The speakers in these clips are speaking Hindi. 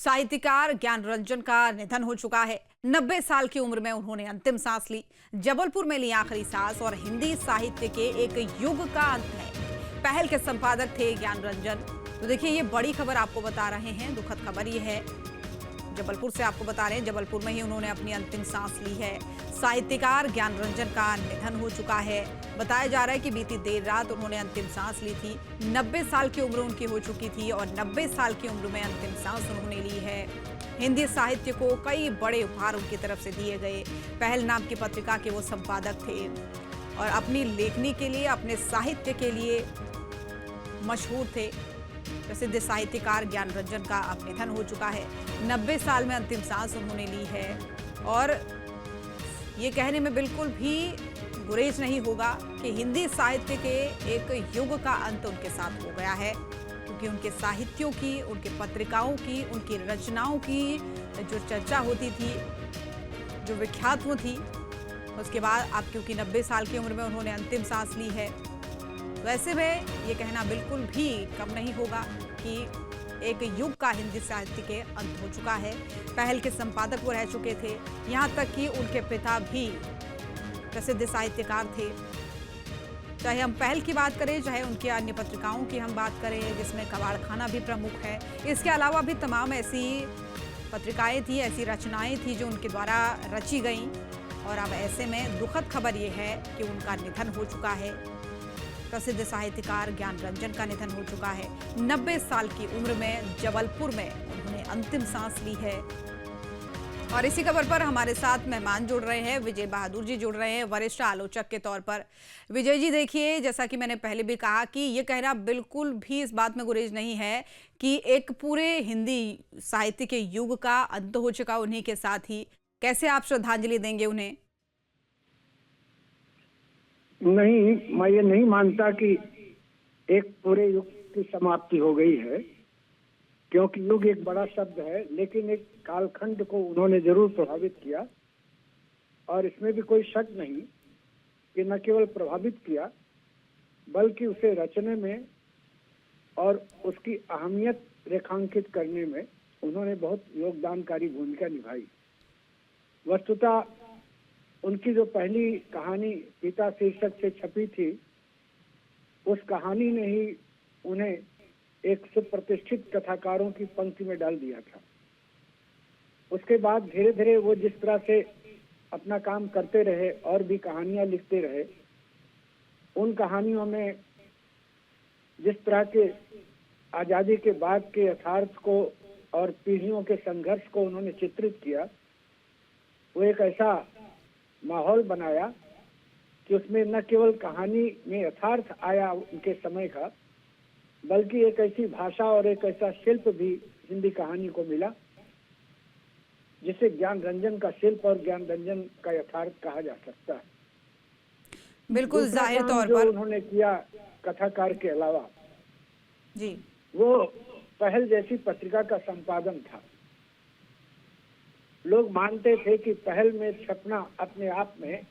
साहित्यकार ज्ञानरंजन का निधन हो चुका है। 90 साल की उम्र में उन्होंने अंतिम सांस ली। जबलपुर में ली आखिरी सांस और हिंदी साहित्य के एक युग का अंत है। पहल के संपादक थे ज्ञानरंजन। तो देखिए, ये बड़ी खबर आपको बता रहे हैं, दुखद खबर ये है। जबलपुर से आपको बता रहे हैं, जबलपुर में ही उन्होंने अपनी अंतिम सांस ली है। साहित्यकार ज्ञानरंजन का निधन हो चुका है। बताया जा रहा है कि बीती देर रात उन्होंने अंतिम सांस ली थी। 90 साल की उम्र उनकी हो चुकी थी और 90 साल की उम्र में अंतिम सांस उन्होंने ली है। हिंदी साहित्य को कई बड़े उपहार उनकी तरफ से दिए गए। पहल नाम की पत्रिका के वो संपादक थे और अपनी लेखनी के लिए, अपने साहित्य के लिए मशहूर थे। प्रसिद्ध साहित्यकार ज्ञानरंजन का अब निधन हो चुका है। 90 साल में अंतिम सांस उन्होंने ली है और ये कहने में बिल्कुल भी गुरेज नहीं होगा कि हिंदी साहित्य के एक युग का अंत उनके साथ हो गया है, क्योंकि उनके साहित्यों की, उनके पत्रिकाओं की, उनकी रचनाओं की जो चर्चा होती थी, जो विख्यात थी, उसके बाद अब क्योंकि 90 साल की उम्र में उन्होंने अंतिम सांस ली है, वैसे में ये कहना बिल्कुल भी कम नहीं होगा कि एक युग का हिंदी साहित्य के अंत हो चुका है। पहल के संपादक वो रह चुके थे, यहाँ तक कि उनके पिता भी प्रसिद्ध साहित्यकार थे। चाहे हम पहल की बात करें, चाहे उनकी अन्य पत्रिकाओं की हम बात करें, जिसमें कबाड़खाना भी प्रमुख है, इसके अलावा भी तमाम ऐसी पत्रिकाएं थी, ऐसी रचनाएं थी जो उनके द्वारा रची गईं। और अब ऐसे में दुखद खबर ये है कि उनका निधन हो चुका है। प्रसिद्ध साहित्यकार ज्ञानरंजन का निधन हो चुका है। 90 साल की उम्र में जबलपुर में उन्होंने अंतिम सांस ली है। और इसी खबर पर हमारे साथ मेहमान जुड़ रहे हैं, विजय बहादुर जी जुड़ रहे हैं वरिष्ठ आलोचक के तौर पर। विजय जी, देखिए, जैसा कि मैंने पहले भी कहा कि ये कहना बिल्कुल भी इस बात में गुरेज नहीं है कि एक पूरे हिंदी साहित्य के युग का अंत हो चुका उन्हीं के साथ ही। कैसे आप श्रद्धांजलि देंगे उन्हें? नहीं, मैं ये नहीं मानता कि एक पूरे युग की समाप्ति हो गई है, क्योंकि युग एक बड़ा शब्द है, लेकिन एक कालखंड को उन्होंने जरूर प्रभावित किया। और इसमें भी कोई शक नहीं कि न केवल प्रभावित किया, बल्कि उसे रचने में और उसकी अहमियत रेखांकित करने में उन्होंने बहुत योगदानकारी भूमिका निभाई। वस्तुतः उनकी जो पहली कहानी पिता शीर्षक से छपी थी, उस कहानी ने ही उन्हें एक सुप्रतिष्ठित कथाकारों की पंक्ति में डाल दिया था। उसके बाद धीरे धीरे वो जिस तरह से अपना काम करते रहे और भी कहानियां लिखते रहे, उन कहानियों में जिस तरह के आजादी के बाद के यथार्थ को और पीढ़ियों के संघर्ष को उन्होंने चित्रित किया, वो एक ऐसा माहौल बनाया कि उसमें न केवल कहानी में यथार्थ आया उनके समय का, बल्कि एक ऐसी भाषा और एक ऐसा शिल्प भी हिंदी कहानी को मिला, जिसे ज्ञानरंजन का शिल्प और ज्ञानरंजन का यथार्थ कहा जा सकता है। बिल्कुल जाहिर तौर जो पर उन्होंने किया कथाकार के अलावा जी, वो पहल जैसी पत्रिका का संपादन था। लोग मानते थे कि पहल में छपना अपने आप में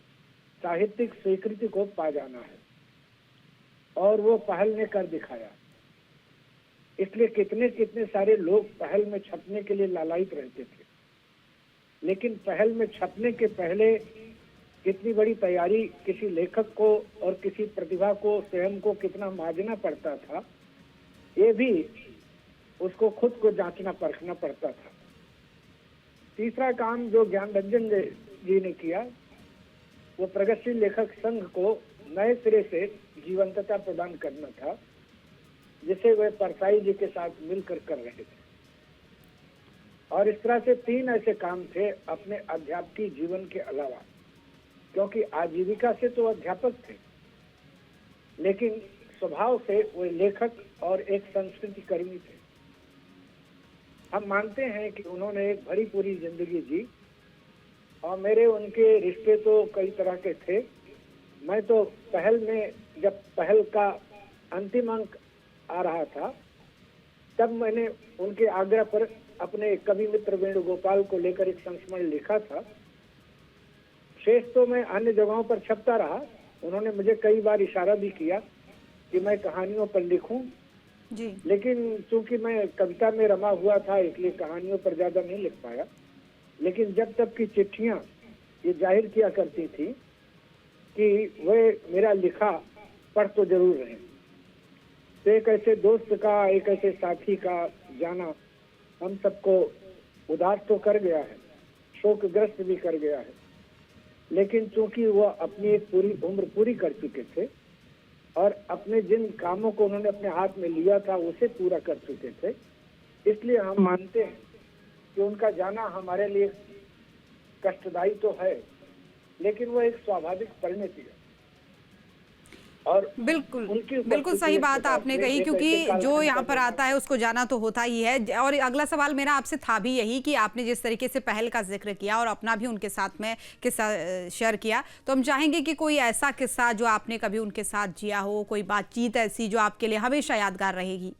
साहित्यिक स्वीकृति को पा जाना है, और वो पहल ने कर दिखाया। इसलिए कितने कितने सारे लोग पहल में छपने के लिए लालायित रहते थे। लेकिन पहल में छपने के पहले कितनी बड़ी तैयारी किसी लेखक को और किसी प्रतिभा को स्वयं को कितना मांझना पड़ता था, ये भी उसको खुद को जांचना परखना पड़ता था। तीसरा काम जो ज्ञानरंजन जी ने किया, वो प्रगतिशील लेखक संघ को नए सिरे से जीवंतता प्रदान करना था, जिसे वे परसाई जी के साथ मिलकर कर रहे थे। और इस तरह से तीन ऐसे काम थे अपने अध्यापकीय जीवन के अलावा, क्योंकि आजीविका से तो अध्यापक थे, लेकिन स्वभाव से वे लेखक और एक संस्कृति कर्मी थे। हम मानते हैं कि उन्होंने एक भरी पूरी जिंदगी जी, और मेरे उनके रिश्ते तो कई तरह के थे। मैं तो पहल में, जब पहल का अंतिम अंक आ रहा था, तब मैंने उनके आग्रह पर अपने कवि मित्र वेणुगोपाल को लेकर एक संस्मरण लिखा था। शेष तो मैं अन्य जगहों पर छपता रहा। उन्होंने मुझे कई बार इशारा भी किया कि मैं कहानियों पर लिखूं, जी। लेकिन चूंकि मैं कविता में रमा हुआ था इसलिए कहानियों पर ज्यादा नहीं लिख पाया। लेकिन जब तक की चिट्ठियां ये जाहिर किया करती थी कि वह मेरा लिखा पढ़ तो जरूर रहे। तो एक ऐसे दोस्त का, एक ऐसे साथी का जाना हम सबको उदास तो कर गया है, शोकग्रस्त भी कर गया है। लेकिन चूंकि वह अपनी एक पूरी उम्र पूरी कर चुके थे और अपने जिन कामों को उन्होंने अपने हाथ में लिया था उसे पूरा कर चुके थे, इसलिए हम मानते हैं कि उनका जाना हमारे लिए कष्टदायी तो है, लेकिन वह एक स्वाभाविक परिणति है। और बिल्कुल उनकी बिल्कुल सही बात आपने कही, क्योंकि जो यहाँ पर आता है उसको जाना तो होता ही है। और अगला सवाल मेरा आपसे था भी यही कि आपने जिस तरीके से पहल का जिक्र किया और अपना भी उनके साथ में किस्सा शेयर किया, तो हम चाहेंगे कि कोई ऐसा किस्सा जो आपने कभी उनके साथ जिया हो, कोई बातचीत ऐसी जो आपके लिए हमेशा यादगार रहेगी।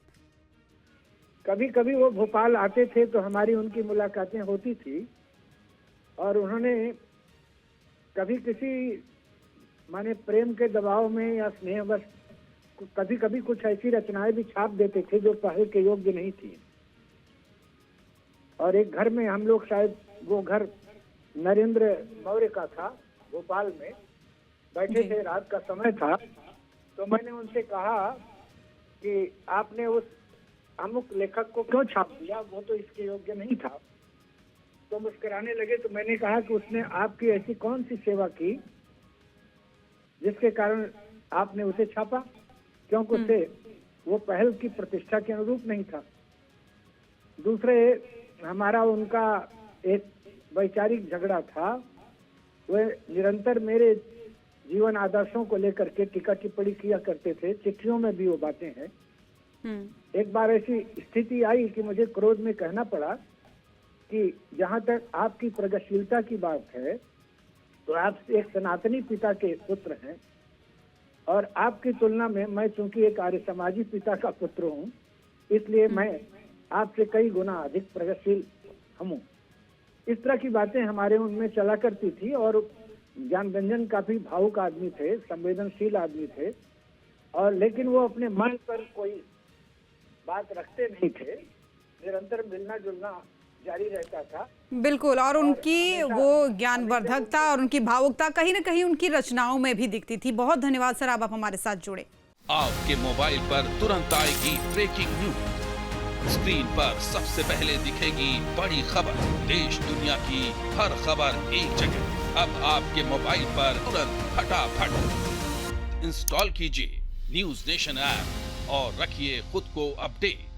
कभी कभी वो भोपाल आते थे तो हमारी उनकी मुलाकातें होती थी और उन्होंने कभी किसी माने प्रेम के दबाव में या स्नेहवश कभी कभी कुछ ऐसी रचनाएं भी छाप देते थे जो पढ़े के योग्य नहीं थी। और एक घर में हम लोग, शायद वो घर नरेंद्र मौर्य का था, भोपाल में बैठे थे, रात का समय था। तो मैंने उनसे कहा कि आपने उस अमुक लेखक को क्यों छाप दिया, वो तो इसके योग्य नहीं था। तो मुस्कुराने लगे। तो मैंने कहा कि उसने आपकी ऐसी कौन सी सेवा की जिसके कारण आपने उसे छापा, क्योंकि उससे वो पहल की प्रतिष्ठा के अनुरूप नहीं था। दूसरे, हमारा उनका एक वैचारिक झगड़ा था। वे निरंतर मेरे जीवन आदर्शों को लेकर के टीका टिप्पणी किया करते थे, चिट्ठियों में भी वो बातें हैं। एक बार ऐसी स्थिति आई कि मुझे क्रोध में कहना पड़ा कि जहां तक आपकी प्रगतिशीलता की बात है तो आप एक सनातनी पिता के पुत्र हैं और आपकी तुलना में मैं चूंकि एक आर्य समाजी पिता का पुत्र हूं, इसलिए मैं आपसे कई गुना अधिक प्रगतिशील हूँ। इस तरह की बातें हमारे उनमें चला करती थी। और ज्ञानरंजन काफी भावुक आदमी थे, संवेदनशील आदमी थे, और लेकिन वो अपने मन पर कोई बात रखते नहीं थे। निरंतर मिलना जुलना जारी रहता था। बिल्कुल, और उनकी वो ज्ञानवर्धकता और उनकी भावुकता कहीं ना कहीं उनकी रचनाओं में भी दिखती थी। बहुत धन्यवाद सर, आप हमारे साथ जुड़े। आपके मोबाइल पर तुरंत आएगी ब्रेकिंग न्यूज, स्क्रीन पर सबसे पहले दिखेगी बड़ी खबर, देश दुनिया की हर खबर एक जगह। अब आपके मोबाइल पर तुरंत फटाफट इंस्टॉल कीजिए न्यूज नेशन ऐप और रखिए खुद को अपडेट।